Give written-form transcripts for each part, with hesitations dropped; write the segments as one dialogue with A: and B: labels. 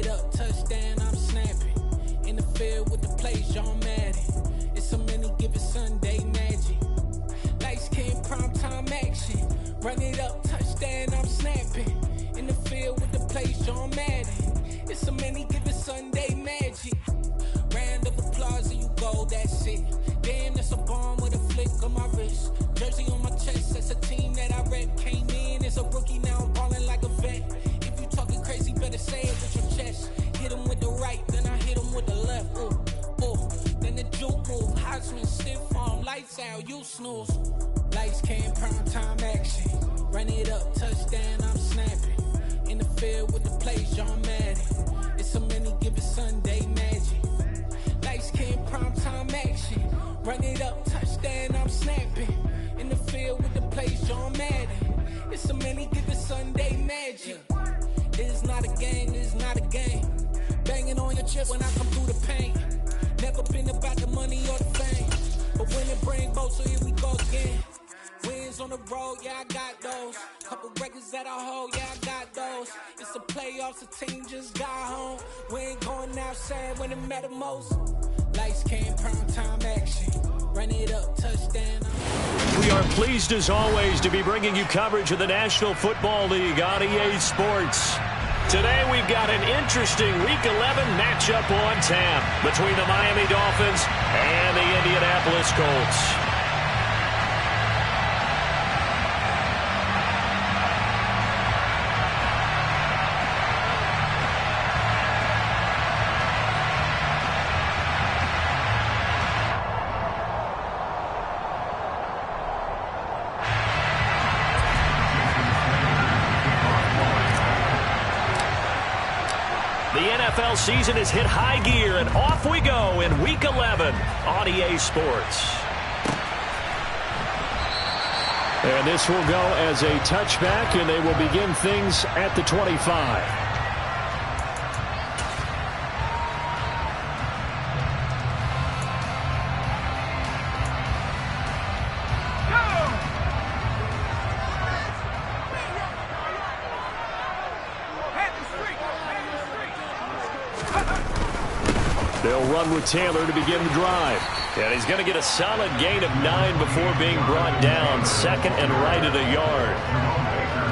A: it up, touchdown, I'm snapping. In the field with the plays, John Madden. It's so many given Sunday magic. Lights came primetime action. Run it up, touchdown, I'm snapping. In the field with the plays, John Madden. It's so many given Sunday magic. Round of applause and you go, that's it. Damn, that's a bomb with a flick on my wrist. Jersey on my chest, that's a team that I rep. Came in as a rookie, now I'm balling like a vet. If you talking crazy, better say it with your chest. Hit him with the right, then I hit him with the left. Ooh, ooh. Then the juke move, Heisman stiff arm, lights out, you snooze. Lights came, prime time action. Run it up, touchdown, I'm snapping. In the field with the plays, John Madden. It's so many given Sunday magic. Lights came, prime time action. Run it up, touchdown, I'm snapping. In the field with the plays, John Madden. It's so many given Sunday magic. It is not a game, it is not a game. Banging on your chest when I come through the pain. Never been about the money or the fame. But when it bring both, so here we go again. Wins on the road, yeah, I got those. Couple records that I hold, yeah, I got those. It's the playoffs, the team just got home. We ain't going outside when it matter most. Lights came, prime time action. Run it up, touchdown.
B: We are pleased as always to be bringing you coverage of the National Football League on EA Sports. Today we've got an interesting Week 11 matchup on tap between the Miami Dolphins and the Indianapolis Colts. NFL season has hit high gear, and off we go in Week 11 on EA Sports. And this will go as a touchback, and they will begin things at the 25. They'll run with Taylor to begin the drive. And he's going to get a solid gain of 9 before being brought down. Second and right at a yard.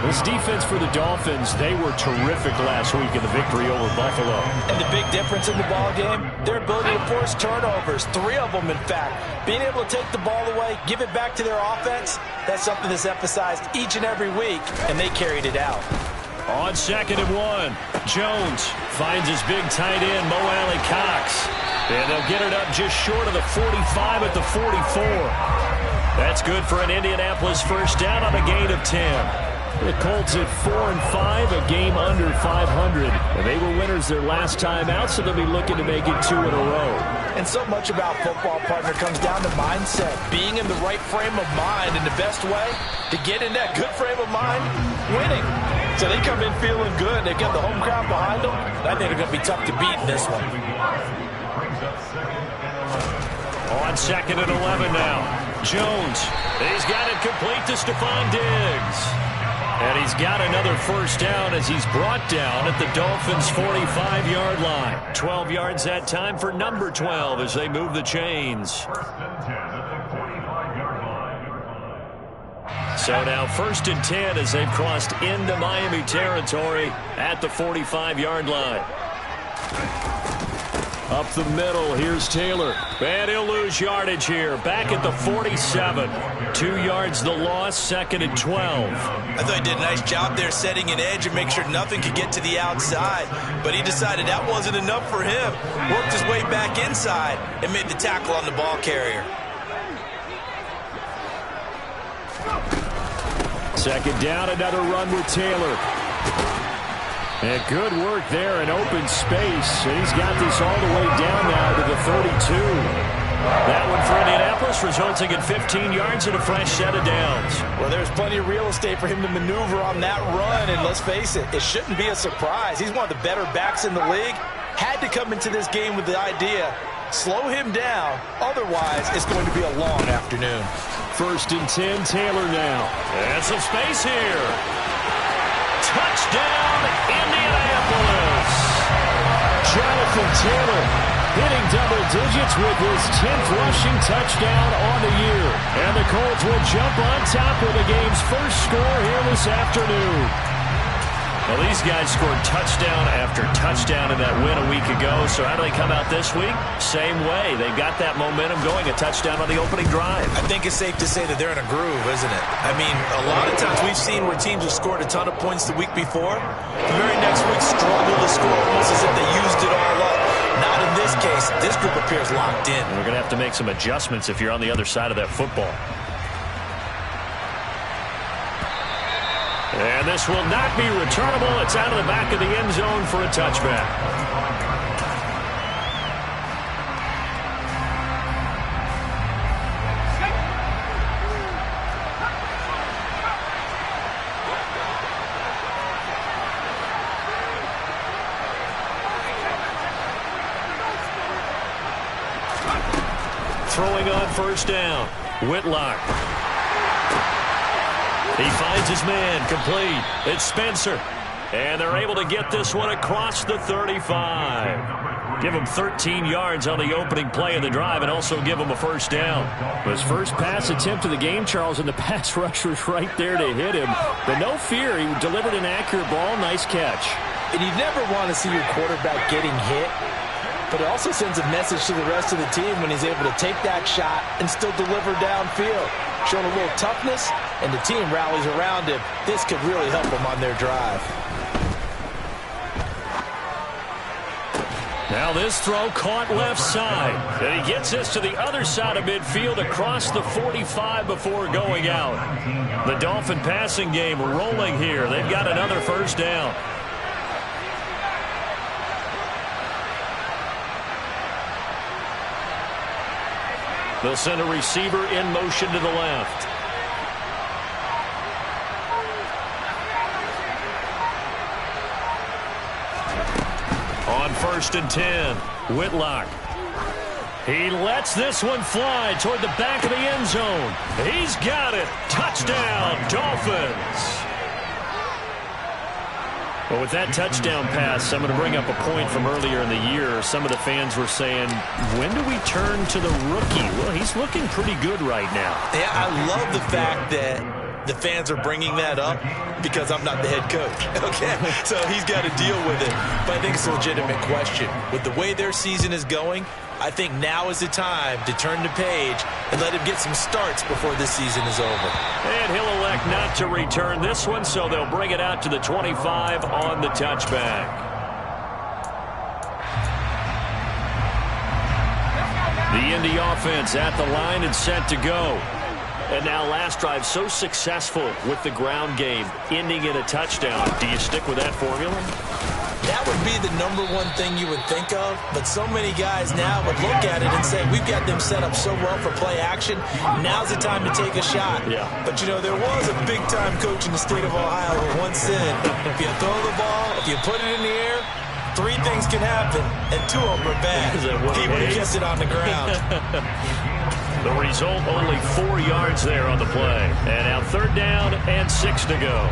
B: This defense for the Dolphins, they were terrific last week in the victory over Buffalo.
C: And the big difference in the ball game, their ability to force turnovers. 3 of them, in fact. Being able to take the ball away, give it back to their offense, that's something that's emphasized each and every week, and they carried it out.
B: On 2nd and 1, Jones finds his big tight end, Mo Alley-Cox. And they'll get it up just short of the 45 at the 44. That's good for an Indianapolis first down on a gain of 10. The Colts at 4-5, a game under 500. And they were winners their last time out, so they'll be looking to make it 2 in a row.
C: And so much about football, partner, comes down to mindset. Being in the right frame of mind, and the best way to get in that good frame of mind, winning. So they come in feeling good. They get the home crowd behind them. I think they're going to be tough to beat in this one.
B: On 2nd and 11 now. Jones, he's got it complete to Stephon Diggs. And he's got another first down as he's brought down at the Dolphins' 45-yard line. 12 yards that time for number 12 as they move the chains. So now 1st and 10 as they've crossed into Miami territory at the 45-yard line. Up the middle, here's Taylor. And he'll lose yardage here. Back at the 47. 2 yards the loss, 2nd and 12.
C: I thought he did a nice job there setting an edge and make sure nothing could get to the outside. But he decided that wasn't enough for him. Worked his way back inside and made the tackle on the ball carrier.
B: 2nd down, another run with Taylor. And good work there in open space. And he's got this all the way down now to the 32. That one for Indianapolis resulting in 15 yards and a fresh set of downs.
C: Well, there's plenty of real estate for him to maneuver on that run. And let's face it, it shouldn't be a surprise. He's one of the better backs in the league. Had to come into this game with the idea, slow him down. Otherwise, it's going to be a long afternoon.
B: 1st and 10, Taylor now. And some space here. Touchdown, Indianapolis. Jonathan Taylor hitting double digits with his 10th rushing touchdown on the year. And the Colts will jump on top with the game's first score here this afternoon. Well, these guys scored touchdown after touchdown in that win a week ago. So how do they come out this week? Same way. They've got that momentum going, a touchdown on the opening drive.
C: I think it's safe to say that they're in a groove, isn't it? I mean, a lot of times we've seen where teams have scored a ton of points the week before. The very next week struggle to score almost as if they used it all up. Not in this case. This group appears locked in.
B: We're going to have to make some adjustments if you're on the other side of that football. And this will not be returnable. It's out of the back of the end zone for a touchback. Throwing on first down, Whitlock. He finds his man, complete. It's Spencer. And they're able to get this one across the 35. Give him 13 yards on the opening play of the drive and also give him a first down. His first pass attempt of the game, Charles, and the pass rusher's right there to hit him. But no fear, he delivered an accurate ball. Nice catch.
C: And you never want to see your quarterback getting hit. But it also sends a message to the rest of the team when he's able to take that shot and still deliver downfield. Showing a little toughness, and the team rallies around him. This could really help them on their drive.
B: Now this throw caught left side. And he gets this to the other side of midfield across the 45 before going out. The Dolphin passing game rolling here. They've got another first down. They'll send a receiver in motion to the left. On 1st and 10, Whitlock. He lets this one fly toward the back of the end zone. He's got it. Touchdown, Dolphins. Well, with that touchdown pass, I'm going to bring up a point from earlier in the year. Some of the fans were saying, when do we turn to the rookie? Well, he's looking pretty good right now.
C: Yeah, I love the fact that the fans are bringing that up because I'm not the head coach. Okay, so he's got to deal with it. But I think it's a legitimate question. With the way their season is going, I think now is the time to turn the page and let him get some starts before this season is over.
B: And he'll elect not to return this one, so they'll bring it out to the 25 on the touchback. The Indy offense at the line and set to go. And now last drive so successful with the ground game, ending in a touchdown. Do you stick with that formula?
C: That would be the number one thing you would think of, but so many guys now would look at it and say, we've got them set up so well for play action, now's the time to take a shot.
B: Yeah.
C: But, you know, there was a big-time coach in the state of Ohio who once said, if you throw the ball, if you put it in the air, 3 things can happen, and 2 of them are bad. He would have kept it on the ground.
B: The result, only 4 yards there on the play. And now 3rd down and 6 to go.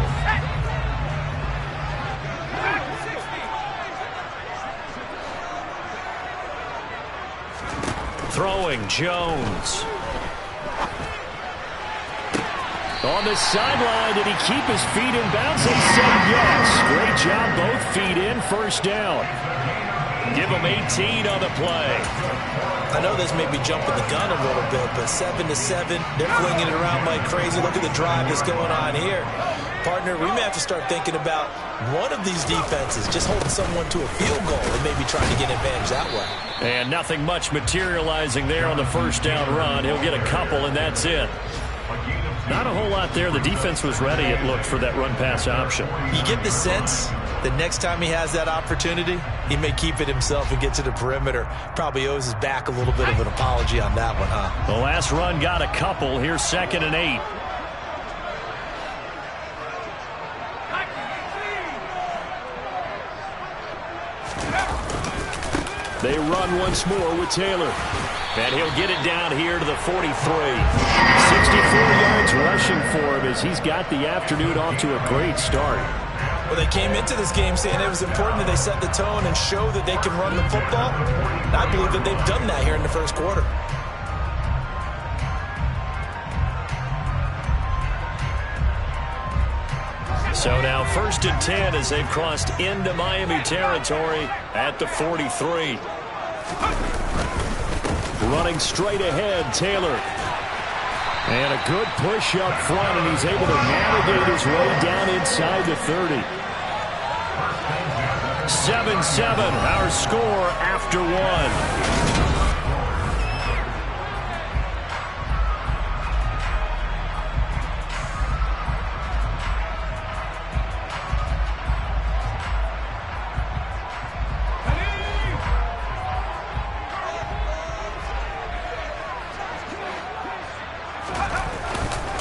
B: Throwing, Jones. On the sideline, did he keep his feet in bounds? They said yes. Great job, both feet in, 1st down. Give him 18 on the play.
C: I know this may be jumping the gun a little bit, but 7-7, they're flinging it around like crazy. Look at the drive that's going on here. Partner, we may have to start thinking about one of these defenses just holding someone to a field goal and maybe trying to get advantage that way.
B: And nothing much materializing there on the 1st down run. He'll get a couple, and that's it. Not a whole lot there. The defense was ready, it looked, for that run-pass option. You
C: get the sense that next time he has that opportunity, he may keep it himself and get to the perimeter. Probably owes his back a little bit of an apology on that one, huh?
B: The last run got a couple. Here's 2nd and 8. They run once more with Taylor. And he'll get it down here to the 43. 64 yards rushing for him as he's got the afternoon off to a great start.
C: Well, they came into this game saying it was important that they set the tone and show that they can run the football. And I believe that they've done that here in the first quarter.
B: So now 1st and 10 as they've crossed into Miami territory at the 43. Running straight ahead, Taylor. And a good push up front, and he's able to navigate his way down inside the 30. 7-7, our score after one.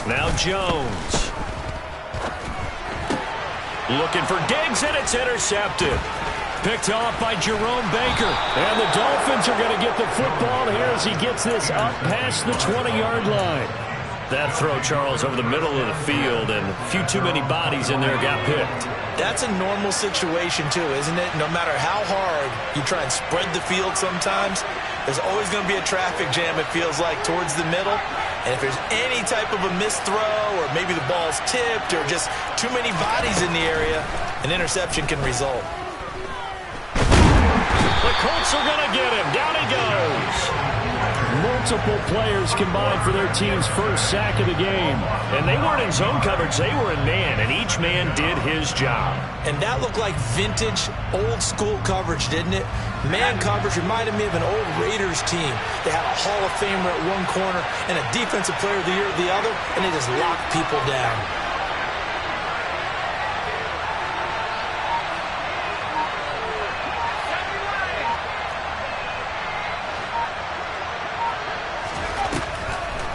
B: Now Jones. Looking for Diggs, and it's intercepted. Picked off by Jerome Baker. And the Dolphins are going to get the football here as he gets this up past the 20-yard line. That throw, Charles, over the middle of the field, and a few too many bodies in there got picked.
C: That's a normal situation, too, isn't it? No matter how hard you try and spread the field sometimes, there's always going to be a traffic jam, it feels like, towards the middle. And if there's any type of a missed throw, or maybe the ball's tipped, or just too many bodies in the area, an interception can result.
B: The Colts are going to get him. Down he goes. Multiple players combined for their team's first sack of the game. And they weren't in zone coverage. They were in man, and each man did his job.
C: And that looked like vintage, old-school coverage, didn't it? Man coverage reminded me of an old Raiders team. They had a Hall of Famer at one corner and a Defensive Player of the Year at the other, and they just locked people down.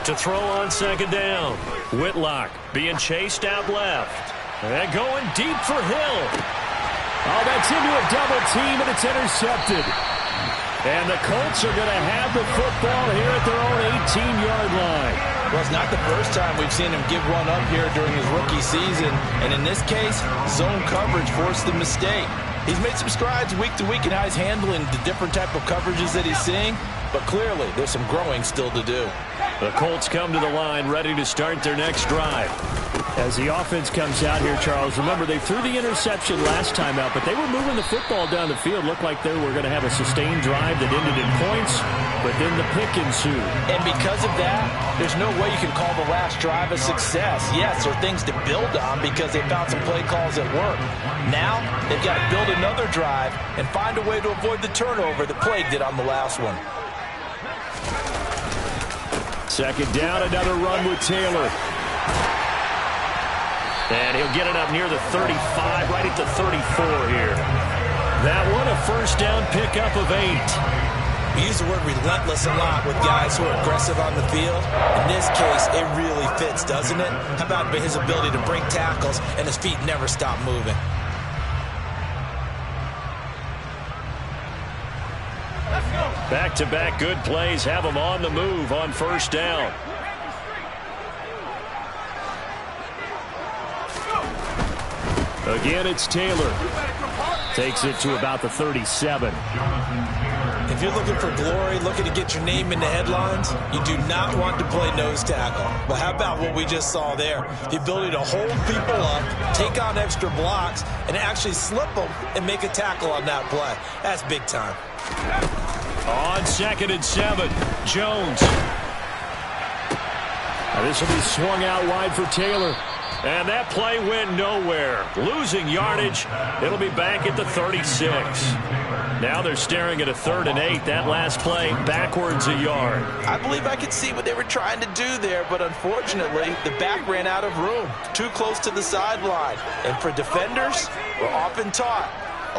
B: To throw on 2nd down. Whitlock being chased out left. And going deep for Hill. Oh, that's into a double team, and it's intercepted. And the Colts are going to have the football here at their own 18-yard line.
C: Well, it's not the first time we've seen him give one up here during his rookie season. And in this case, zone coverage forced the mistake. He's made some strides week to week in how he's handling the different type of coverages that he's seeing. But clearly, there's some growing still to do.
B: The Colts come to the line ready to start their next drive. As the offense comes out here, Charles, remember they threw the interception last time out, but they were moving the football down the field. Looked like they were going to have a sustained drive that ended in points, but then the pick ensued.
C: And because of that, there's no way you can call the last drive a success. Yes, there are things to build on because they found some play calls that work. Now, they've got to build another drive and find a way to avoid the turnover that plagued it on the last one.
B: 2nd down, another run with Taylor. And he'll get it up near the 35, right at the 34 here. That one, a 1st down pickup of 8.
C: We use the word relentless a lot with guys who are aggressive on the field. In this case, it really fits, doesn't it? How about his ability to break tackles and his feet never stop moving?
B: Back-to-back good plays have them on the move on 1st down. Again, it's Taylor. Takes it to about the 37.
C: If you're looking for glory, looking to get your name in the headlines, you do not want to play nose tackle. But how about what we just saw there? The ability to hold people up, take on extra blocks, and actually slip them and make a tackle on that play. That's big time.
B: On 2nd and 7, Jones. Now this will be swung out wide for Taylor. And that play went nowhere. Losing yardage. It'll be back at the 36. Now they're staring at a 3rd and 8. That last play backwards a yard.
C: I believe I could see what they were trying to do there, but unfortunately, the back ran out of room. Too close to the sideline. And for defenders, we're often taught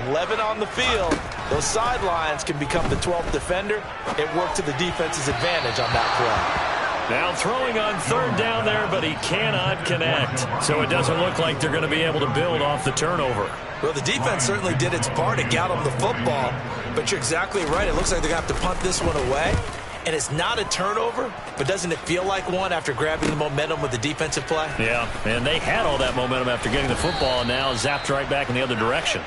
C: 11 on the field. Those sidelines can become the 12th defender. It worked to the defense's advantage on that play.
B: Now throwing on 3rd down there, but he cannot connect. So it doesn't look like they're going to be able to build off the turnover.
C: Well, the defense certainly did its part to get them the football. But you're exactly right. It looks like they're going to have to punt this one away. And it's not a turnover, but doesn't it feel like one after grabbing the momentum with the defensive play?
B: Yeah, and they had all that momentum after getting the football, and now zapped right back in the other direction.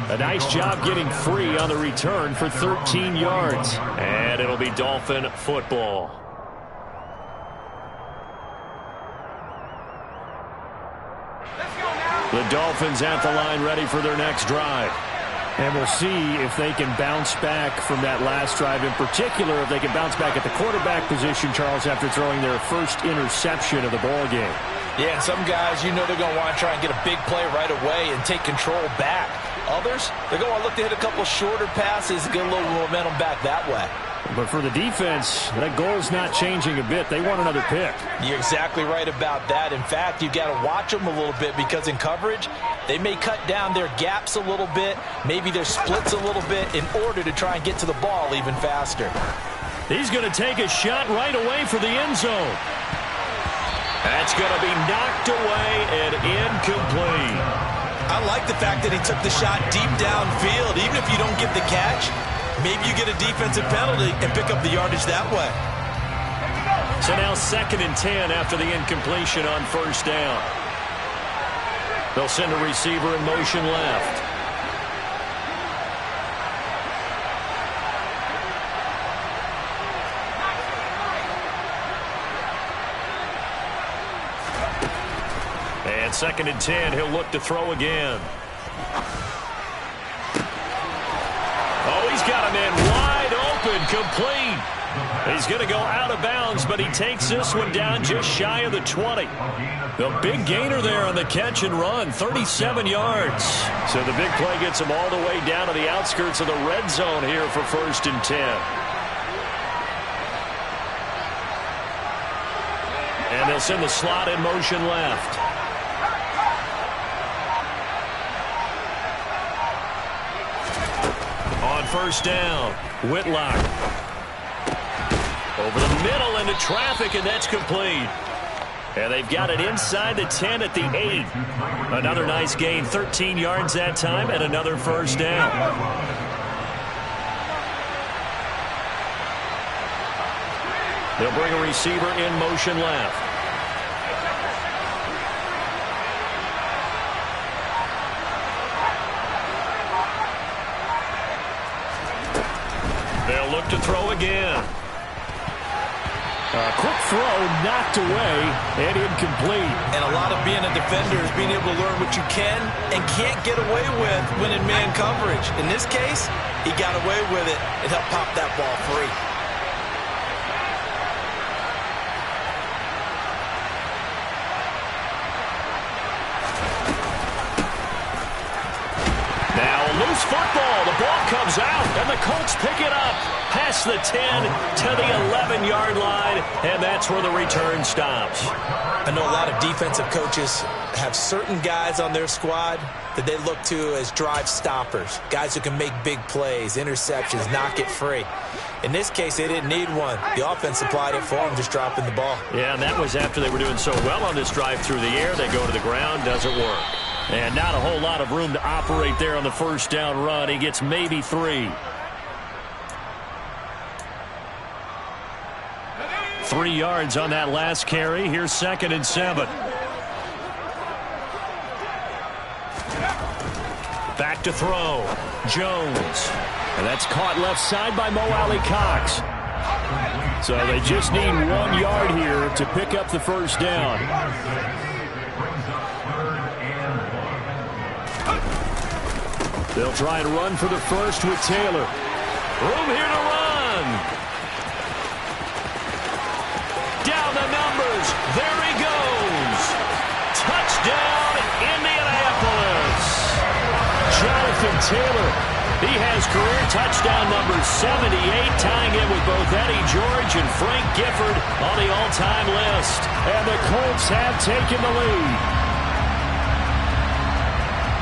B: A nice job getting free on the return for 13 yards. And it'll be Dolphin football. The Dolphins at the line ready for their next drive. And we'll see if they can bounce back from that last drive. In particular, if they can bounce back at the quarterback position, Charles, after throwing their first interception of the ball game.
C: Yeah, some guys, they're going to want to try and get a big play right away and take control back. Others, they're going to look to hit a couple shorter passes and get a little momentum back that way.
B: But for the defense, that goal's not changing a bit. They want another pick.
C: You're exactly right about that. In fact, you've got to watch them a little bit because in coverage, they may cut down their gaps a little bit, maybe their splits a little bit in order to try and get to the ball even faster.
B: He's going to take a shot right away for the end zone. That's going to be knocked away and incomplete.
C: I like the fact that he took the shot deep downfield. Even if you don't get the catch, maybe you get a defensive penalty and pick up the yardage that way.
B: So now 2nd and 10 after the incompletion on first down. They'll send a receiver in motion left. And 2nd and 10, he'll look to throw again. Oh, he's got him in wide open, complete. He's going to go out of bounds, but he takes this one down just shy of the 20. The big gainer there on the catch and run, 37 yards. So the big play gets him all the way down to the outskirts of the red zone here for 1st and 10. And they'll send the slot in motion left. On first down, Whitlock. Over the middle into traffic, and that's complete. And they've got it inside the 10 at the 8. Another nice gain, 13 yards that time, and another first down. They'll bring a receiver in motion left. They'll look to throw again. A quick throw knocked away and incomplete.
C: And a lot of being a defender is being able to learn what you can and can't get away with when in man coverage. In this case, he got away with it and helped pop that ball free.
B: Now loose football. The ball comes out, and the Colts pick it up. Past the 10 to the 11-yard line, and that's where the return stops.
C: I know a lot of defensive coaches have certain guys on their squad that they look to as drive stoppers, guys who can make big plays, interceptions, knock it free. In this case, they didn't need one. The offense supplied it for them, just dropping the ball.
B: Yeah, and that was after they were doing so well on this drive through the air. They go to the ground, doesn't work. And not a whole lot of room to operate there on the first down run. He gets maybe 3. 3 yards on that last carry. Here's 2nd and 7. Back to throw. Jones. And that's caught left side by Mo Alley-Cox. So they just need 1 yard here to pick up the first down. They'll try and run for the first with Taylor. Room here to run. Down the numbers. There he goes. Touchdown, Indianapolis. Jonathan Taylor. He has career touchdown number 78, tying in with both Eddie George and Frank Gifford on the all-time list. And the Colts have taken the lead.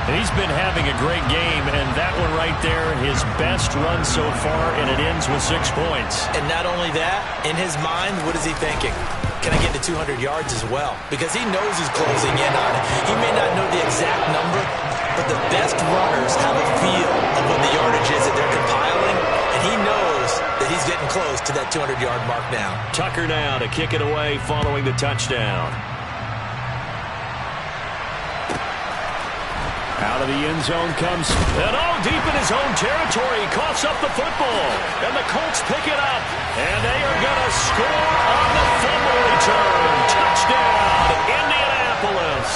B: He's been having a great game, and that one right there, his best run so far, and it ends with 6 points.
C: And not only that, in his mind, what is he thinking? Can I get to 200 yards as well? Because he knows he's closing in on it. He may not know the exact number, but the best runners have a feel of what the yardage is that they're compiling, and he knows that he's he's getting close to that 200-yard mark now.
B: Tucker now to kick it away following the touchdown. Out of the end zone comes, and deep in his own territory, he coughs up the football, and the Colts pick it up, and they are going to score on the fumble return. Touchdown, Indianapolis.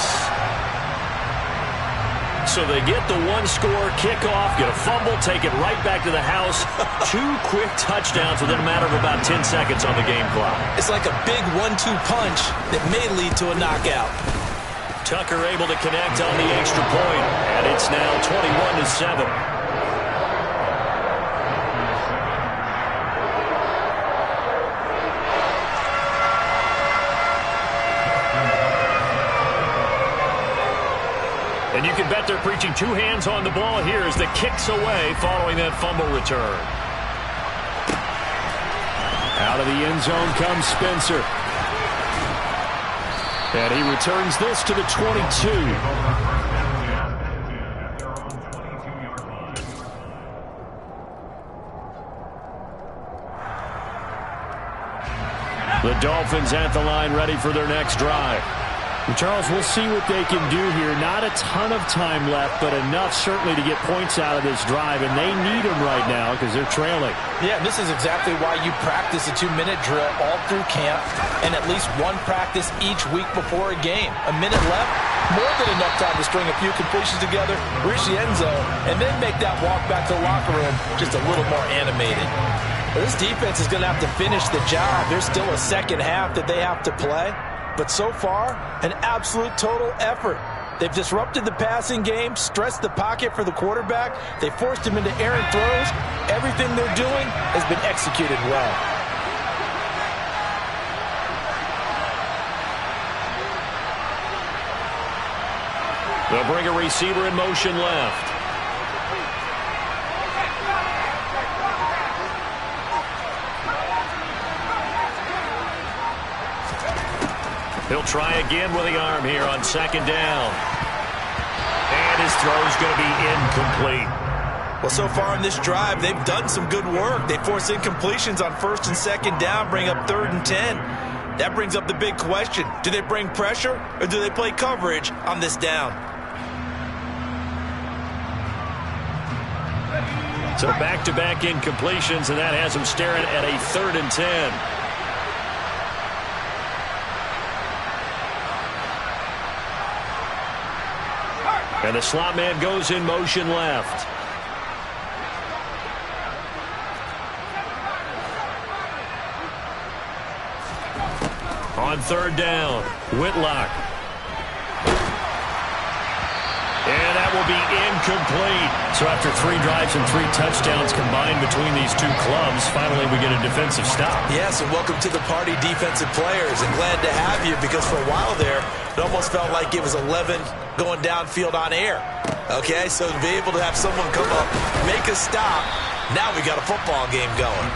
B: So they get the one-score kickoff, get a fumble, take it right back to the house. 2 quick touchdowns within a matter of about 10 seconds on the game clock.
C: It's like a big 1-2 punch that may lead to a knockout.
B: Tucker able to connect on the extra point, and it's now 21-7. And you can bet they're preaching 2 hands on the ball here as the kick's away following that fumble return. Out of the end zone comes Spencer. And he returns this to the 22. The Dolphins at the line, ready for their next drive.
D: Charles, we'll see what they can do here. Not a ton of time left, but enough certainly to get points out of this drive, and they need them right now because they're trailing.
C: Yeah, this is exactly why you practice a 2-minute drill all through camp and at least one practice each week before a game. A minute left, more than enough time to string a few completions together, reach the end zone, and then make that walk back to the locker room just a little more animated. Well, this defense is going to have to finish the job. There's still a second half that they have to play. But so far, an absolute total effort. They've disrupted the passing game, stressed the pocket for the quarterback. They forced him into errant throws. Everything they're doing has been executed well.
B: They'll bring a receiver in motion left. He'll try again with the arm here on second down. And his throw's going to be incomplete.
C: Well, so far in this drive, they've done some good work. They force incompletions on first and second down, bring up 3rd and 10. That brings up the big question. Do they bring pressure or do they play coverage on this down?
B: So back-to-back incompletions, and that has them staring at a 3rd and 10. And the slot man goes in motion left. On 3rd down, Whitlock. And that will be incomplete. So after 3 drives and 3 touchdowns combined between these two clubs, finally we get a defensive stop.
C: Yes, and welcome to the party, defensive players. And glad to have you because for a while there, it almost felt like it was 11 going downfield on air. Okay, so to be able to have someone come up, make a stop, now we got a football game going.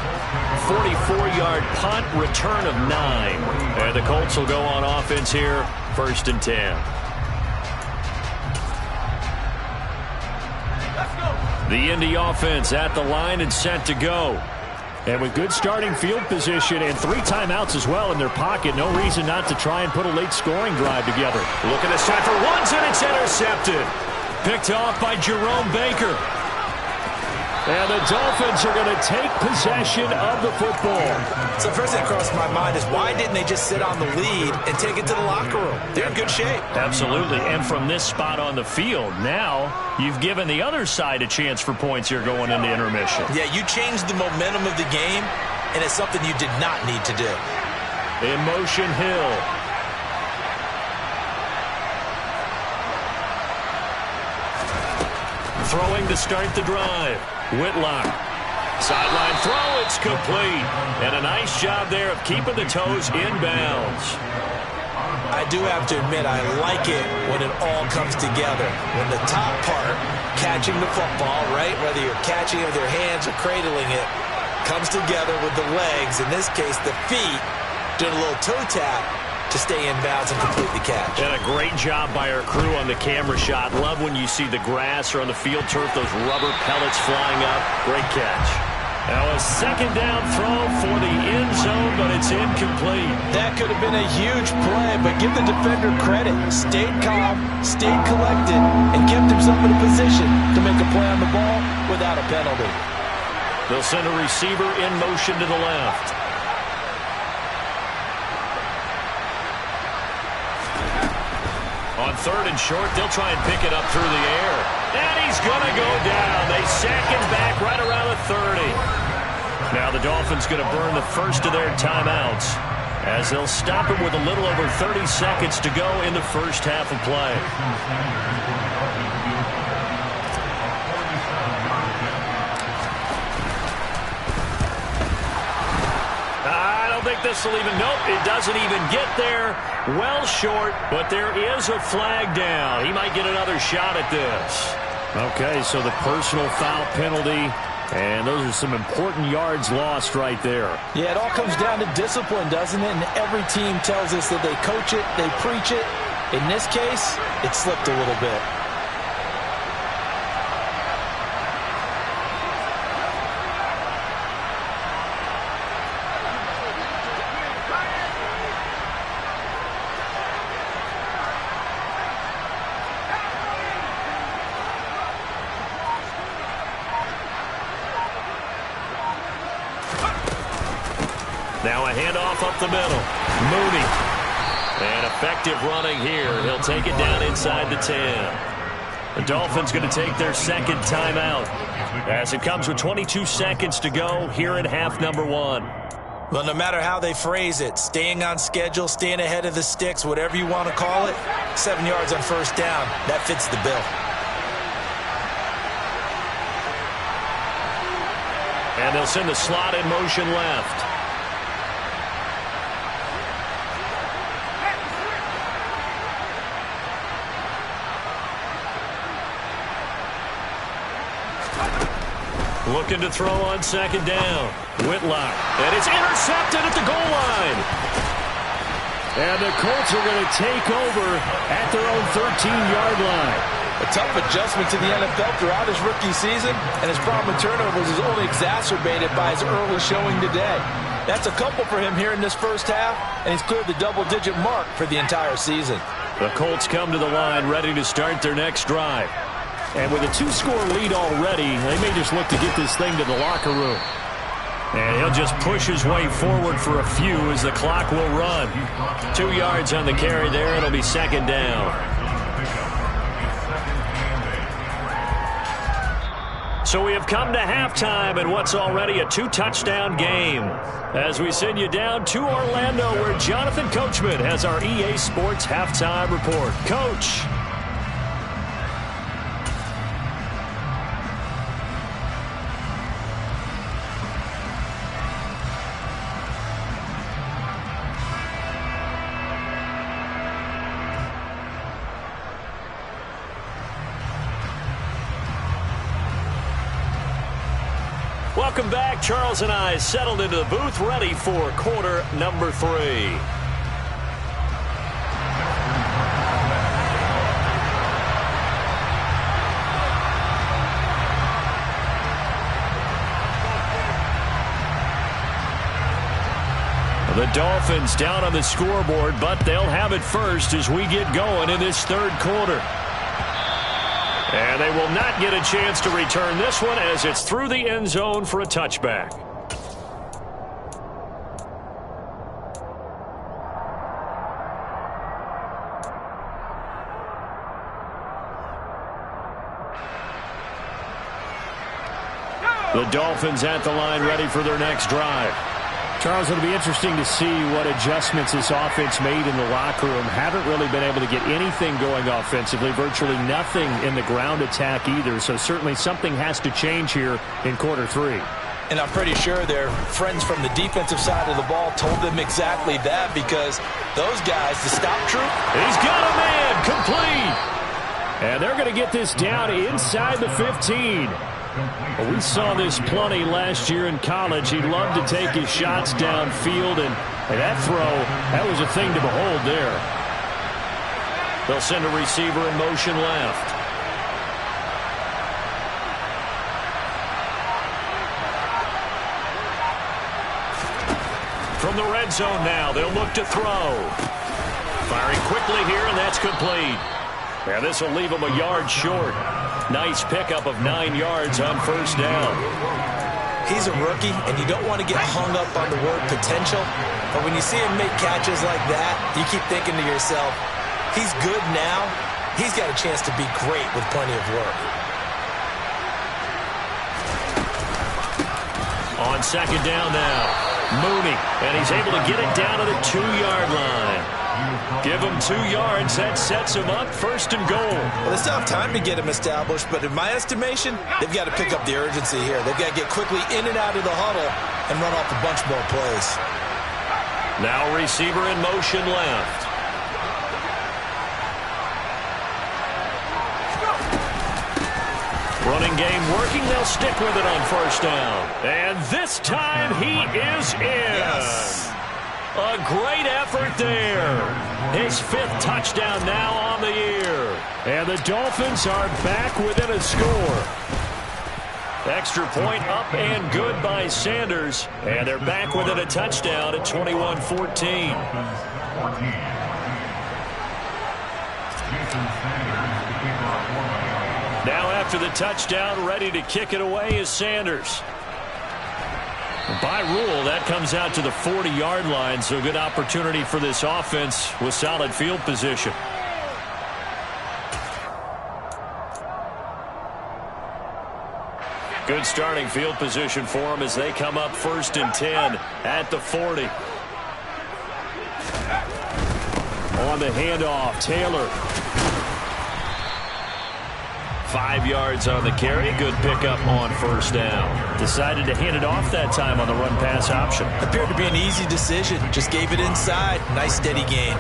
B: 44-yard punt, return of 9. And the Colts will go on offense here, 1st and 10. The Indy offense at the line and set to go.
D: And with good starting field position and 3 timeouts as well in their pocket, no reason not to try and put a late scoring drive together.
B: Looking to set for once, and it's intercepted. Picked off by Jerome Baker.
D: And the Dolphins are going to take possession of the football.
C: So first thing that crossed my mind is why didn't they just sit on the lead and take it to the locker room? They're in good shape.
B: Absolutely. And from this spot on the field, now you've given the other side a chance for points here going into intermission.
C: Yeah, you changed the momentum of the game, and it's something you did not need to do.
B: In motion, Hill. Throwing to start the drive. Whitlock. Sideline throw, it's complete. And a nice job there of keeping the toes inbounds.
C: I do have to admit, I like it when it all comes together. When the top part, catching the football, right, whether you're catching it with your hands or cradling it, comes together with the legs, in this case the feet, doing a little toe tap to stay in bounds and complete the catch.
B: And a great job by our crew on the camera shot. Love when you see the grass or on the field turf, those rubber pellets flying up. Great catch. Now a second down throw for the end zone, but it's incomplete.
C: That could have been a huge play, but give the defender credit. Stayed calm, stayed collected, and kept himself in a position to make a play on the ball without a penalty.
B: They'll send a receiver in motion to the left. On third and short, they'll try and pick it up through the air. And he's going to go down. They sack him back right around the 30. Now the Dolphins going to burn the first of their timeouts as they'll stop him with a little over 30 seconds to go in the first half of play. I don't think this will even, nope, it doesn't even get there. Well short, but there is a flag down. He might get another shot at this.
D: Okay, so the personal foul penalty, and those are some important yards lost right there.
C: Yeah, it all comes down to discipline, doesn't it? And every team tells us that they coach it, they preach it. In this case, it slipped a little bit.
B: Now a handoff up the middle. Mooney. And effective running here. He'll take it down inside the 10. The Dolphins going to take their second timeout as it comes with 22 seconds to go here in half number 1.
C: Well, no matter how they phrase it, staying on schedule, staying ahead of the sticks, whatever you want to call it, 7 yards on first down, that fits the bill.
B: And they'll send the slot in motion left. Looking to throw on second down. Whitlock. And it's intercepted at the goal line.
D: And the Colts are going to take over at their own 13-yard line.
C: A tough adjustment to the NFL throughout his rookie season, and his problem with turnovers is only exacerbated by his early showing today. That's a couple for him here in this first half, and he's cleared the double-digit mark for the entire season.
B: The Colts come to the line ready to start their next drive.
D: And with a 2-score lead already, they may just look to get this thing to the locker room.
B: And he'll just push his way forward for a few as the clock will run. 2 yards on the carry there. It'll be second down. So we have come to halftime in what's already a 2-touchdown game. As we send you down to Orlando, where Jonathan Coachman has our EA Sports halftime report. Coach. Welcome back. Charles and I settled into the booth, ready for quarter number 3. The Dolphins down on the scoreboard, but they'll have it first as we get going in this third quarter. And they will not get a chance to return this one as it's through the end zone for a touchback. The Dolphins at the line ready for their next drive.
D: Charles, it'll be interesting to see what adjustments this offense made in the locker room. Haven't really been able to get anything going offensively, virtually nothing in the ground attack either. So certainly something has to change here in quarter 3.
C: And I'm pretty sure their friends from the defensive side of the ball told them exactly that, because those guys, the stop troop.
B: He's got a man, complete.
D: And they're going to get this down inside the 15. Well, we saw this plenty last year in college. He loved to take his shots downfield, and that throw, that was a thing to behold there. They'll send a receiver in motion left.
B: From the red zone now, they'll look to throw. Firing quickly here, and that's complete. And this will leave him a yard short. Nice pickup of 9 yards on first down.
C: He's a rookie, and you don't want to get hung up on the word potential. But when you see him make catches like that, you keep thinking to yourself, he's good now. He's got a chance to be great with plenty of work.
B: On second down now, Mooney, and he's able to get it down to the 2-yard line. Give him 2 yards. That sets him up first and goal.
C: Well, they still have time to get him established, but in my estimation, they've got to pick up the urgency here. They've got to get quickly in and out of the huddle and run off a bunch more plays.
B: Now receiver in motion left. Running game working. They'll stick with it on first down. And this time he is in.
C: Yes.
B: A great effort there. His 5th touchdown now on the year.
D: And the Dolphins are back within a score.
B: Extra point up and good by Sanders. And they're back within a touchdown at 21-14. Now after the touchdown, ready to kick it away is Sanders. By rule, that comes out to the 40-yard line, so good opportunity for this offense with solid field position. Good starting field position for them as they come up 1st and 10 at the 40.
D: On the handoff, Taylor.
B: 5 yards on the carry. Good pickup on first down. Decided to hand it off that time on the run-pass option.
C: Appeared to be an easy decision. Just gave it inside. Nice steady gain.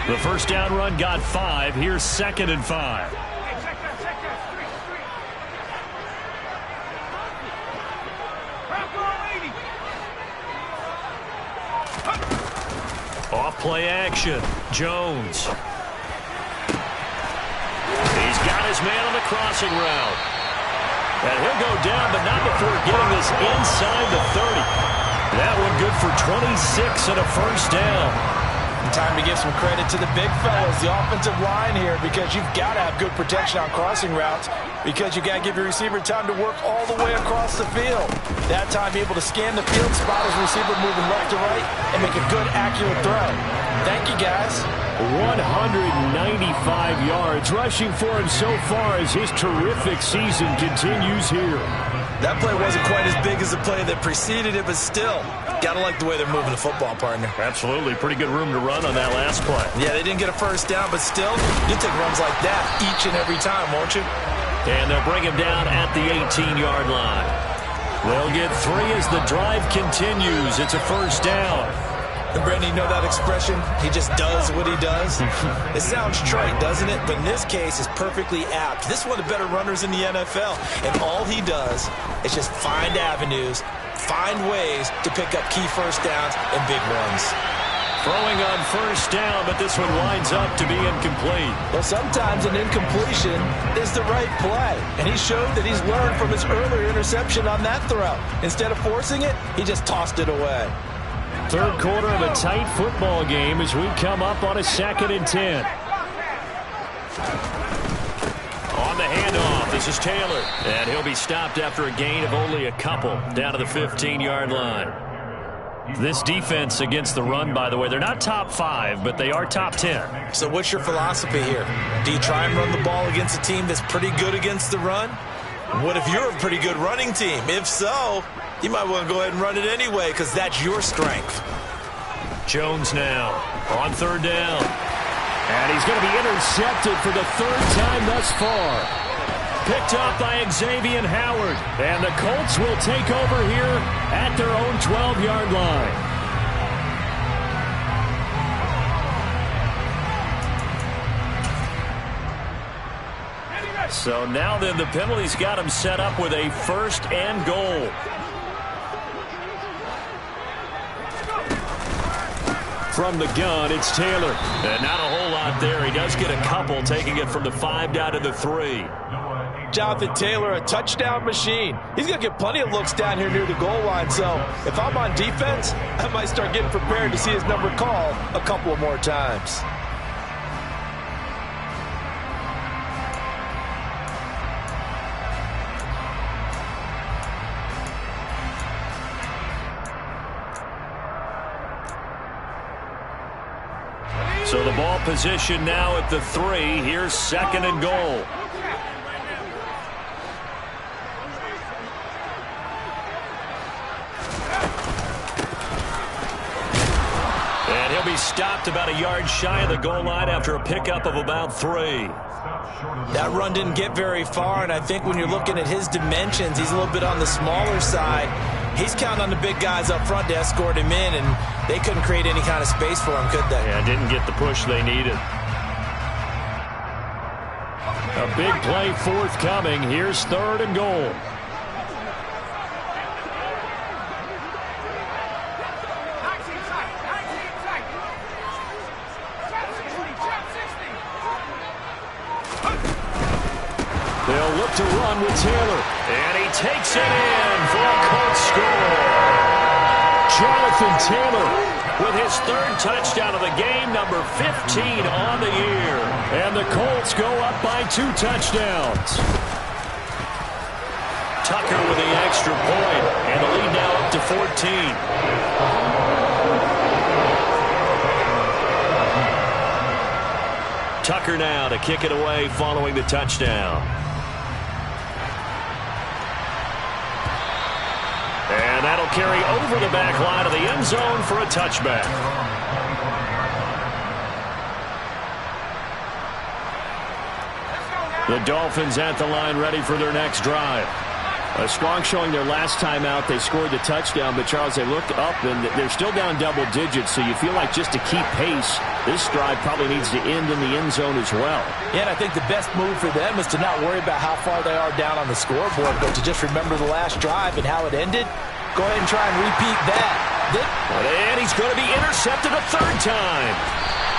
B: The first down run got 5. Here's 2nd and 5. Off play action. Jones. He's got his man on the crossing route. And he'll go down, but not before getting this inside the 30. That one good for 26 and a first down.
C: Time to give some credit to the big fellas, the offensive line here, because you've got to have good protection on crossing routes, because you've got to give your receiver time to work all the way across the field. That time, be able to scan the field, spot his receiver moving left to right, and make a good, accurate throw. Thank you, guys.
D: 195 yards rushing for him so far as his terrific season continues here.
C: That play wasn't quite as big as the play that preceded it, but still, gotta like the way they're moving the football, partner.
B: Absolutely. Pretty good room to run on that last play.
C: Yeah, they didn't get a first down, but still, you'll take runs like that each and every time, won't you?
B: And they'll bring him down at the 18-yard line. They'll get 3 as the drive continues. It's a first down.
C: And Brandon, you know that expression? He just does what he does. It sounds trite, doesn't it? But in this case, it's perfectly apt. This is one of the better runners in the NFL. And all he does is just find avenues, find ways to pick up key first downs and big runs.
B: Throwing on first down, but this one winds up to be incomplete.
C: Well, sometimes an incompletion is the right play. And he showed that he's learned from his earlier interception on that throw. Instead of forcing it, he just tossed it away.
D: Third quarter of a tight football game as we come up on a 2nd and 10.
B: On the handoff, this is Taylor. And he'll be stopped after a gain of only a couple down to the 15-yard line. This defense against the run, by the way, they're not top 5, but they are top 10.
C: So what's your philosophy here? Do you try and run the ball against a team that's pretty good against the run? What if you're a pretty good running team? If so, you might want to go ahead and run it anyway, because that's your strength.
B: Jones now on 3rd down.
D: And he's going to be intercepted for the 3rd time thus far.
B: Picked up by Xavier Howard.
D: And the Colts will take over here at their own 12-yard line.
B: So now then the penalty's got him set up with a 1st and goal.
D: From the gun, it's Taylor.
B: And not a whole lot there. He does get a couple, taking it from the 5 down to the 3.
C: Jonathan Taylor, a touchdown machine. He's going to get plenty of looks down here near the goal line. So if I'm on defense, I might start getting prepared to see his number called a couple of more times.
B: So the ball position now at the 3. Here's 2nd and goal. And he'll be stopped about a yard shy of the goal line after a pickup of about 3.
C: That run didn't get very far, and I think when you're looking at his dimensions, he's a little bit on the smaller side. He's counting on the big guys up front to escort him in, and they couldn't create any kind of space for him, could they?
B: Yeah, didn't get the push they needed. A big play forthcoming. Here's 3rd and goal. They'll look to run with Taylor. And he takes it in for a Colts score. Jonathan Taylor with his 3rd touchdown of the game, number 15 on the year. And the Colts go up by 2 touchdowns. Tucker with the extra point. And the lead now up to 14. Tucker now to kick it away following the touchdown. And that'll carry over the back line of the end zone for a touchback. The Dolphins at the line ready for their next drive. A strong showing their last time out. They scored the touchdown, but Charles, they look up and they're still down double digits, so you feel like just to keep pace, this drive probably needs to end in the end zone as well.
C: Yeah, and I think the best move for them is to not worry about how far they are down on the scoreboard, but to just remember the last drive and how it ended. Go ahead and try and repeat that.
B: And he's going to be intercepted a 3rd time.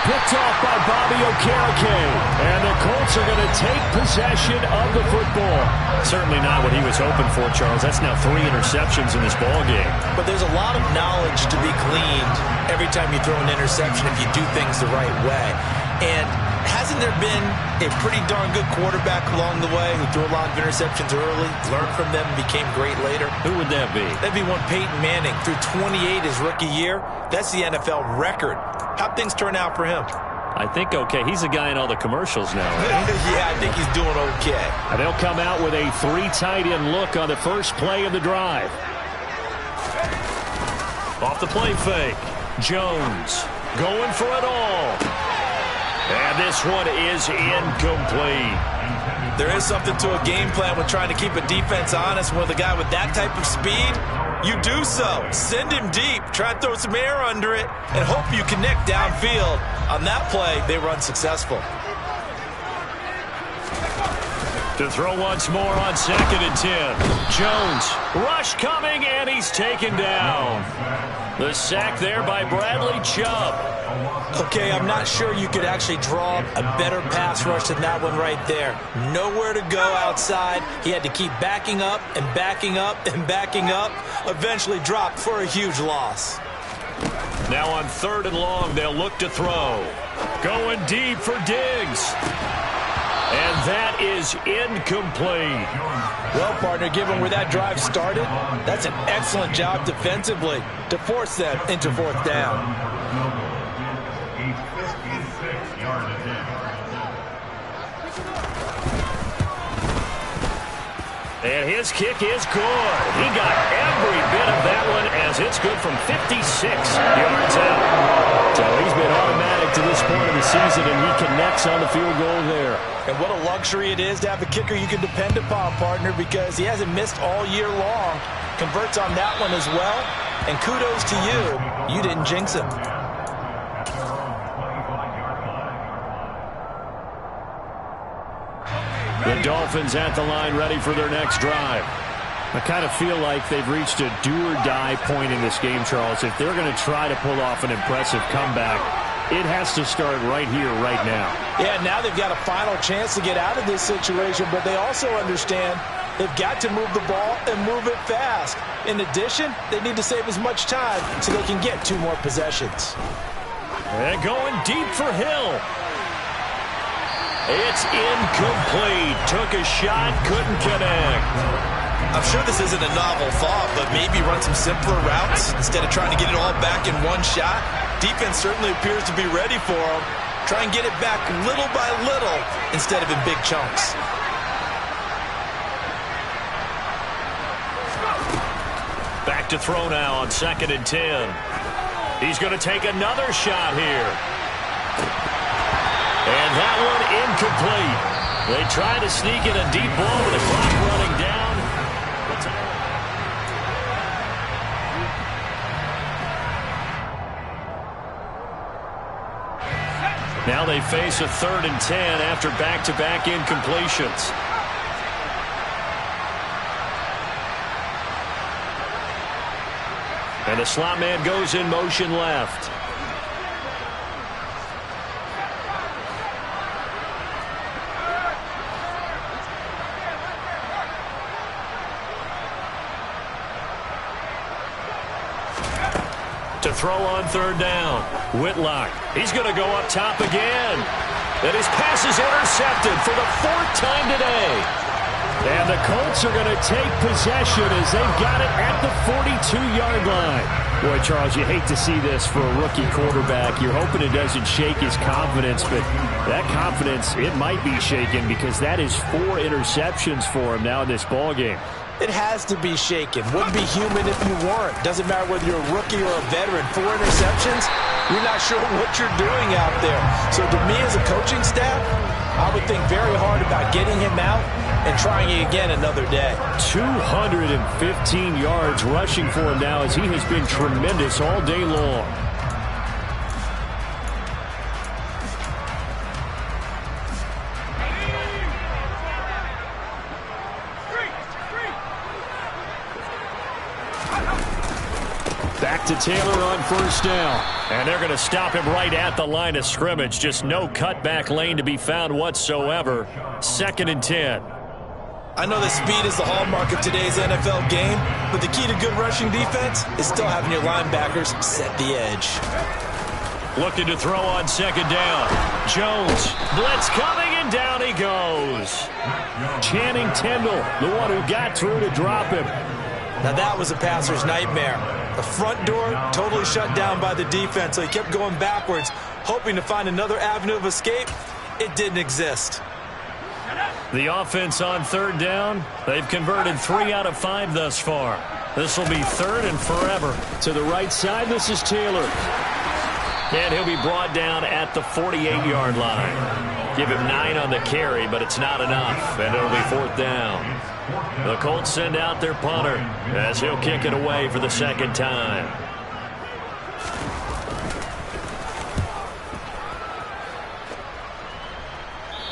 B: Picked off by Bobby Okereke. And the Colts are going to take possession of the football. Certainly not what he was hoping for, Charles. That's now 3 interceptions in this ballgame.
C: But there's a lot of knowledge to be gleaned every time you throw an interception if you do things the right way. And hasn't there been a pretty darn good quarterback along the way who threw a lot of interceptions early, learned from them, and became great later?
B: Who would that be?
C: That'd be one Peyton Manning. Threw 28 his rookie year. That's the NFL record. How'd things turn out for him?
B: I think okay. He's a guy in all the commercials now, right?
C: Yeah, I think he's doing okay.
B: And they'll come out with a 3 tight end look on the first play of the drive. Off the play fake. Jones going for it all. And this one is incomplete.
C: There is something to a game plan with trying to keep a defense honest. With a guy with that type of speed, you do so. Send him deep. Try and throw some air under it and hope you connect downfield. On that play, they were unsuccessful.
B: To throw once more on 2nd and 10. Jones, rush coming, and he's taken down. The sack there by Bradley Chubb.
C: Okay, I'm not sure you could actually draw a better pass rush than that one right there. Nowhere to go outside. He had to keep backing up and backing up and backing up. Eventually dropped for a huge loss.
B: Now on 3rd and long, they'll look to throw. Going deep for Diggs. And that is incomplete.
C: Well, partner, given where that drive started, that's an excellent job defensively to force them into 4th down.
B: And his kick is good. He got every bit of that one as it's good from 56 yards out. So he's been automatic to this point of the season, and he connects on the field goal there.
C: And what a luxury it is to have a kicker you can depend upon, partner, because he hasn't missed all year long. Converts on that one as well. And kudos to you. You didn't jinx him.
B: The Dolphins at the line ready for their next drive. I kind of feel like they've reached a do-or-die point in this game, Charles. If they're going to try to pull off an impressive comeback,
D: it has to start right here, right now.
C: Yeah, now they've got a final chance to get out of this situation, but they also understand they've got to move the ball and move it fast. In addition, they need to save as much time so they can get 2 more possessions.
B: And going deep for Hill. It's incomplete. Took a shot, couldn't connect.
C: I'm sure this isn't a novel thought, but maybe run some simpler routes instead of trying to get it all back in one shot. Defense certainly appears to be ready for them. Try and get it back little by little instead of in big chunks.
B: Back to throw now on 2nd and 10. He's going to take another shot here. And that one incomplete. They try to sneak in a deep ball with the clock running down. Now they face a 3rd and 10 after back-to-back incompletions. And the slot man goes in motion left. To throw on 3rd down. Whitlock. He's going to go up top again. And his pass is intercepted for the 4th time today.
D: And the Colts are going to take possession as they've got it at the 42-yard line. Boy, Charles, you hate to see this for a rookie quarterback. You're hoping it doesn't shake his confidence, but that confidence, it might be shaken because that is 4 interceptions for him now in this ballgame.
C: It has to be shaken. Wouldn't be human if you weren't. Doesn't matter whether you're a rookie or a veteran. 4 interceptions, you're not sure what you're doing out there. So to me as a coaching staff, I would think very hard about getting him out and trying it again another day.
D: 215 yards rushing for him now as he has been tremendous all day long. Back to Taylor on 1st down.
B: And they're going to stop him right at the line of scrimmage. Just no cutback lane to be found whatsoever. 2nd and 10.
C: I know that speed is the hallmark of today's NFL game, but the key to good rushing defense is still having your linebackers set the edge.
B: Looking to throw on 2nd down. Jones. Blitz coming, and down he goes.
D: Channing Tindall, the one who got through to drop him.
C: Now that was a passer's nightmare. The front door totally shut down by the defense, so he kept going backwards, hoping to find another avenue of escape. It didn't exist.
B: The offense on 3rd down, they've converted 3 out of 5 thus far. This will be 3rd and forever.
D: To the right side, this is Taylor.
B: And he'll be brought down at the 48-yard line. Give him 9 on the carry, but it's not enough, and it'll be 4th down. The Colts send out their punter as he'll kick it away for the 2nd time.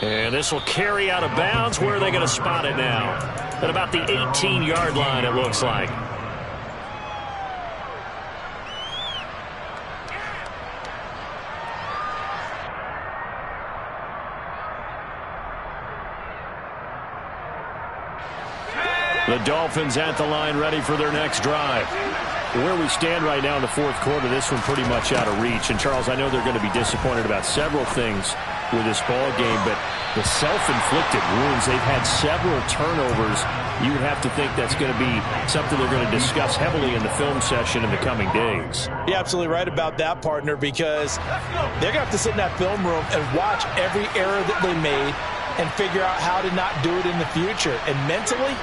B: And this will carry out of bounds. Where are they going to spot it now? At about the 18-yard line, it looks like. The Dolphins at the line ready for their next drive. Where we stand right now in the 4th quarter, this one pretty much out of reach. And, Charles, I know they're going to be disappointed about several things with this ball game, but the self-inflicted wounds, they've had several turnovers. You would have to think that's going to be something they're going to discuss heavily in the film session in the coming days.
C: You're absolutely right about that, partner, because they're going to have to sit in that film room and watch every error that they made and figure out how to not do it in the future. And mentally,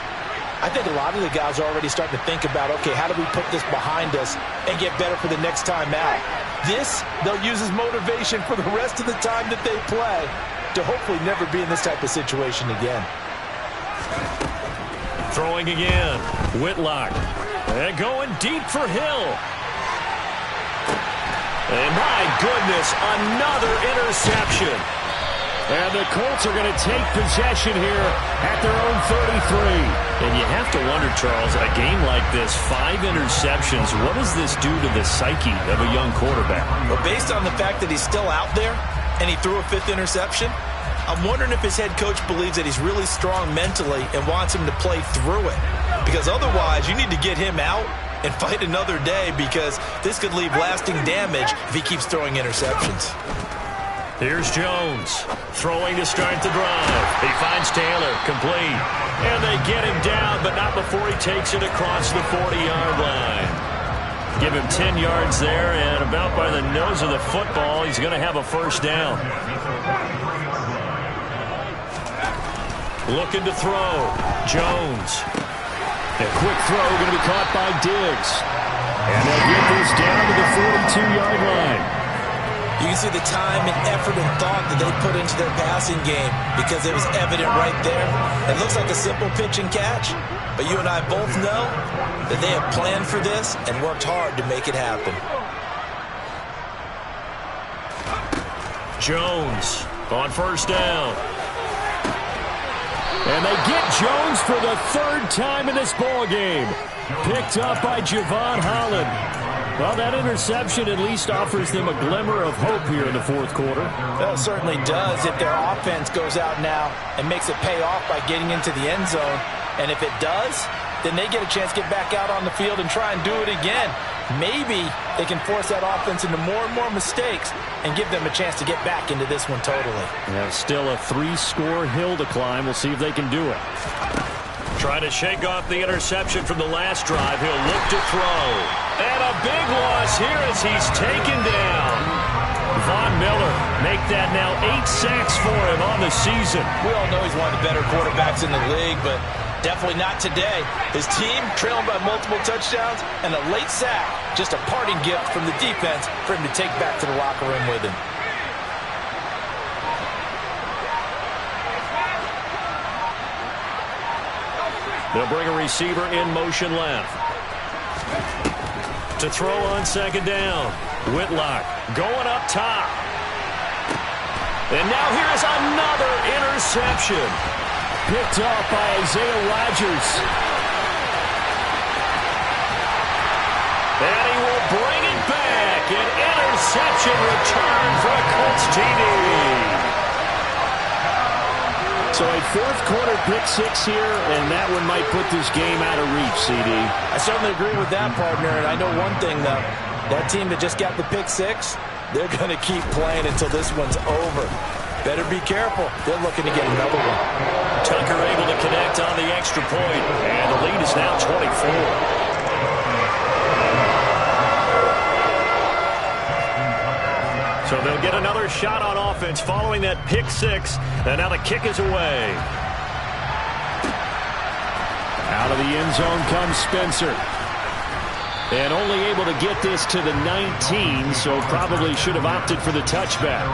C: I think a lot of the guys are already starting to think about, okay, how do we put this behind us and get better for the next time out? This, they'll use as motivation for the rest of the time that they play to hopefully never be in this type of situation again.
B: Throwing again. Whitlock. And going deep for Hill. And my goodness, another interception.
D: And the Colts are going to take possession here at their own 33.
B: And you have to wonder, Charles, a game like this, 5 interceptions, what does this do to the psyche of a young quarterback?
C: Well, based on the fact that he's still out there and he threw a 5th interception, I'm wondering if his head coach believes that he's really strong mentally and wants him to play through it. Because otherwise, you need to get him out and fight another day, because this could leave lasting damage if he keeps throwing interceptions.
B: Here's Jones throwing to start the drive. He finds Taylor, complete. And they get him down, but not before he takes it across the 40-yard line. Give him 10 yards there, and about by the nose of the football, he's going to have a first down. Looking to throw. Jones. A quick throw going to be caught by Diggs. And they'll get this down to the 42-yard line.
C: You can see the time and effort and thought that they put into their passing game, because it was evident right there. It looks like a simple pitch and catch, but you and I both know that they have planned for this and worked hard to make it happen.
B: Jones on first down.
D: And they get Jones for the 3rd time in this ballgame. Picked up by Javon Holland. Well, that interception at least offers them a glimmer of hope here in the 4th quarter.
C: Well, it certainly does if their offense goes out now and makes it pay off by getting into the end zone. And if it does, then they get a chance to get back out on the field and try and do it again. Maybe they can force that offense into more and more mistakes and give them a chance to get back into this one totally.
D: Yeah, still a 3-score hill to climb. We'll see if they can do it.
B: Trying to shake off the interception from the last drive. He'll look to throw. And a big loss here as he's taken down. Von Miller make that now 8 sacks for him on the season.
C: We all know he's one of the better quarterbacks in the league, but definitely not today. His team trailing by multiple touchdowns, and a late sack, just a parting gift from the defense for him to take back to the locker room with him.
B: They'll bring a receiver in motion left. To throw on second down. Whitlock going up top. And now here's another interception.
D: Picked up by Isaiah Rodgers.
B: And he will bring it back. An interception return for a Colts TD.
D: So a 4th quarter pick 6 here, and that one might put this game out of reach, CD.
C: I certainly agree with that, partner, and I know one thing, though. That team that just got the pick 6, they're going to keep playing until this one's over. Better be careful. They're looking to get another one.
B: Tucker able to connect on the extra point, and the lead is now 24. So they'll get another shot on offense following that pick 6, and now the kick is away.
D: Out of the end zone comes Spencer. And only able to get this to the 19, so probably should have opted for the touchback.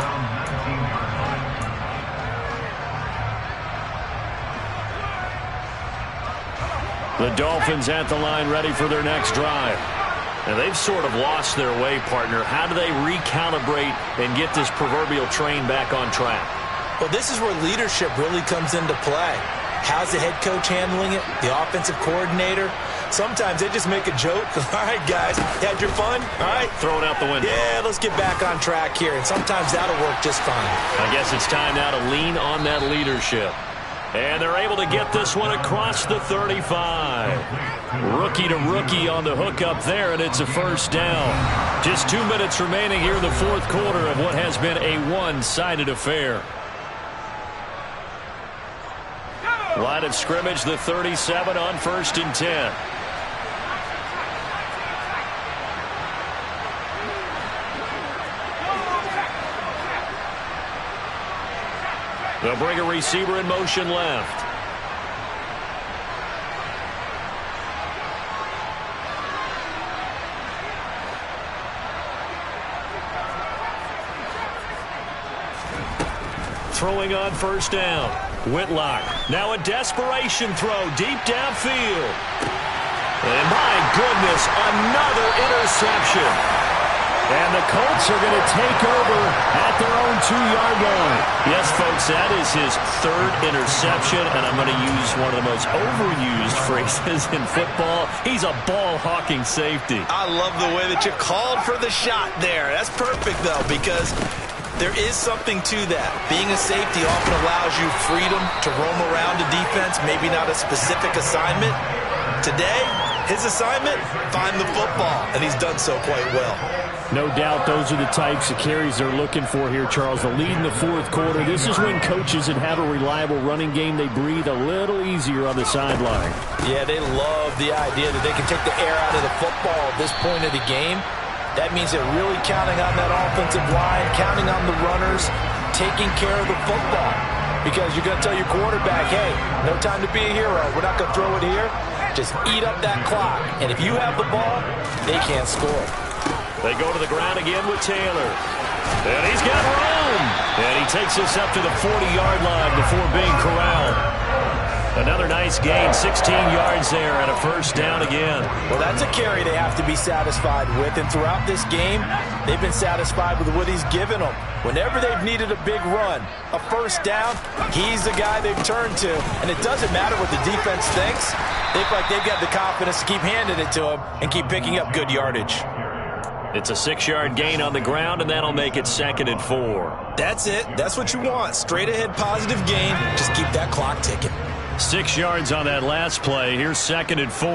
D: The Dolphins at the line ready for their next drive. Now, they've sort of lost their way, partner. How do they recalibrate and get this proverbial train back on track?
C: Well, this is where leadership really comes into play. How's the head coach handling it? The offensive coordinator? Sometimes they just make a joke. All right, guys, had your fun? All right.
B: Throw it out the window.
C: Yeah, let's get back on track here. And sometimes that'll work just fine.
B: I guess it's time now to lean on that leadership. And they're able to get this one across the 35. Rookie to rookie on the hookup there, and it's a first down. Just 2 minutes remaining here in the 4th quarter of what has been a one-sided affair. Line of scrimmage, the 37 on 1st and 10. They'll bring a receiver in motion left. Throwing on first down. Whitlock. Now a desperation throw deep downfield. And my goodness, another interception.
D: And the Colts are going to take over at their own 2-yard line.
B: Yes, folks, that is his third interception, and I'm going to use one of the most overused phrases in football. He's a ball-hawking safety.
C: I love the way that you called for the shot there. That's perfect, though, because there is something to that. Being a safety often allows you freedom to roam around a defense, maybe not a specific assignment. Today, his assignment, find the football, and he's done so quite well.
D: No doubt those are the types of carries they're looking for here, Charles. The lead in the fourth quarter. This is when coaches that have a reliable running game, they breathe a little easier on the sideline.
C: Yeah, they love the idea that they can take the air out of the football at this point of the game. That means they're really counting on that offensive line, counting on the runners, taking care of the football. Because you're going to tell your quarterback, hey, no time to be a hero. We're not going to throw it here. Just eat up that clock. And if you have the ball, they can't score.
B: They go to the ground again with Taylor. And he's got room. And he takes us up to the 40-yard line before being corralled. Another nice gain, 16 yards there, and a first down again.
C: Well, that's a carry they have to be satisfied with. And throughout this game, they've been satisfied with what he's given them. Whenever they've needed a big run, a first down, he's the guy they've turned to. And it doesn't matter what the defense thinks. They feel like they've got the confidence to keep handing it to him and keep picking up good yardage.
B: It's a 6-yard gain on the ground, and that'll make it 2nd and 4.
C: That's it. That's what you want. Straight ahead positive gain. Just keep that clock ticking.
B: 6 yards on that last play. Here's 2nd and 4.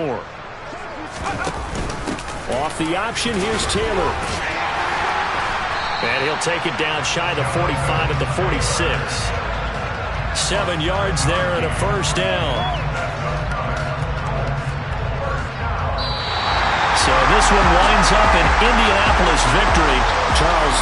D: Off the option, here's Taylor.
B: And he'll take it down shy of the 45 at the 46. 7 yards there and a first down. So this one winds up an Indianapolis victory.
D: Charles,